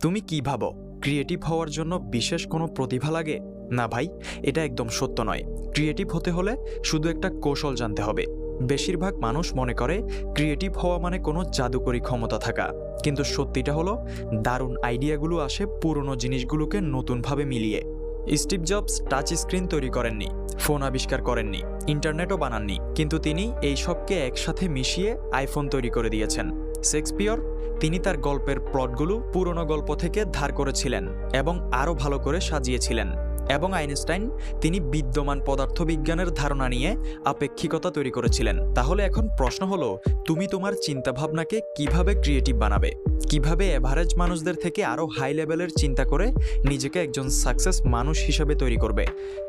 তুমি কি ভাবো ক্রিয়েটিভ হওয়ার জন্য বিশেষ কোনো প্রতিভা লাগে? না ভাই, এটা একদম সত্য নয়। ক্রিয়েটিভ হতে হলে শুধু একটা কৌশল জানতে হবে। বেশিরভাগ মানুষ মনে করে ক্রিয়েটিভ হওয়া মানে কোনো জাদুকরী ক্ষমতা থাকা, কিন্তু সত্যিটা হলো দারুণ আইডিয়াগুলো আসে পুরনো জিনিসগুলোকে নতুনভাবে মিলিয়ে। স্টিভ জবস টাচ স্ক্রিন তৈরি করেননি, ফোন আবিষ্কার করেননি, ইন্টারনেটও বানাননি, কিন্তু তিনি এই সবকে একসাথে মিশিয়ে আইফোন তৈরি করে দিয়েছেন। শেক্সপিয়র, তিনি তার গল্পের প্লটগুলো পুরনো গল্প থেকে ধার করেছিলেন এবং আরও ভালো করে সাজিয়েছিলেন। এবং আইনস্টাইন, তিনি বিদ্যমান পদার্থবিজ্ঞানের ধারণা নিয়ে আপেক্ষিকতা তৈরি করেছিলেন। তাহলে এখন প্রশ্ন হলো, তুমি তোমার চিন্তাভাবনাকে কিভাবে ক্রিয়েটিভ বানাবে? কিভাবে এভারেজ মানুষদের থেকে আরও হাই লেভেলের চিন্তা করে নিজেকে একজন সাকসেস মানুষ হিসেবে তৈরি করবে?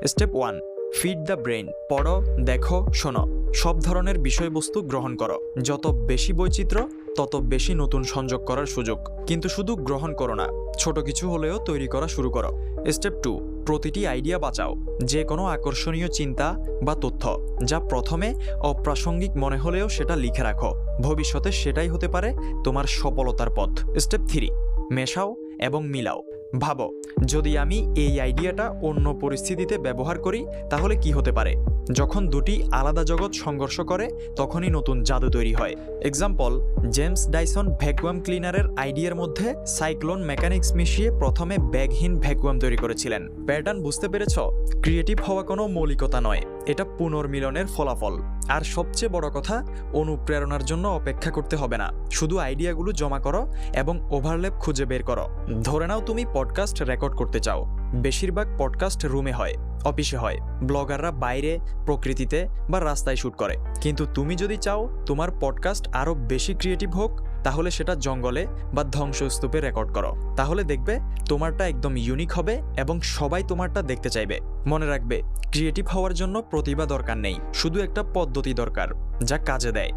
Step 1, feed the brain. পড়ো, দেখো, শোনো, সব ধরনের বিষয়বস্তু গ্রহণ করো। যত বেশি বৈচিত্র্য, তত বেশি নতুন সংযোগ করার সুযোগ। কিন্তু শুধু গ্রহণ করো না, ছোট কিছু হলেও তৈরি করা শুরু করো। স্টেপ 2, প্রতিটি আইডিয়া বাঁচাও। যে কোনো আকর্ষণীয় চিন্তা বা তথ্য যা প্রথমে অপ্রাসঙ্গিক মনে হলেও সেটা লিখে রাখো। ভবিষ্যতে সেটাই হতে পারে তোমার সফলতার পথ। স্টেপ 3, মেশাও এবং মিলাও। ভাবো, যদি আমি এই আইডিয়াটা অন্য পরিস্থিতিতে ব্যবহার করি তাহলে কি হতে পারে? যখন দুটি আলাদা জগৎ সংঘর্ষ করে তখনই নতুন জাদু তৈরি হয়। এক্সাম্পল, জেমস ডাইসন ভ্যাকুয়াম ক্লিনারের আইডিয়ার মধ্যে সাইক্লোন মেকানিক্স মিশিয়ে প্রথমে ব্যাগহীন ভ্যাকুয়াম তৈরি করেছিলেন। প্যাটার্ন বুঝতে পেরেছ? ক্রিয়েটিভ হওয়া কোনো মৌলিকতা নয়, এটা পুনর্মিলনের ফলাফল। আর সবচেয়ে বড় কথা, অনুপ্রেরণার জন্য অপেক্ষা করতে হবে না। শুধু আইডিয়াগুলো জমা করো এবং ওভারল্যাপ খুঁজে বের করো। ধরে নাও তুমি পডকাস্ট রেকর্ড করতে চাও। বেশিরভাগ পডকাস্ট রুমে হয়, অফিসে হয়, ব্লগাররা বাইরে, প্রকৃতিতে বা রাস্তায় শ্যুট করে। কিন্তু তুমি যদি চাও তোমার পডকাস্ট আরও বেশি ক্রিয়েটিভ হোক, তাহলে সেটা জঙ্গলে বা ধ্বংসস্তূপে রেকর্ড করো। তাহলে দেখবে তোমারটা একদম ইউনিক হবে এবং সবাই তোমারটা দেখতে চাইবে। মনে রাখবে, ক্রিয়েটিভ হওয়ার জন্য প্রতিভা দরকার নেই, শুধু একটা পদ্ধতি দরকার যা কাজে দেয়।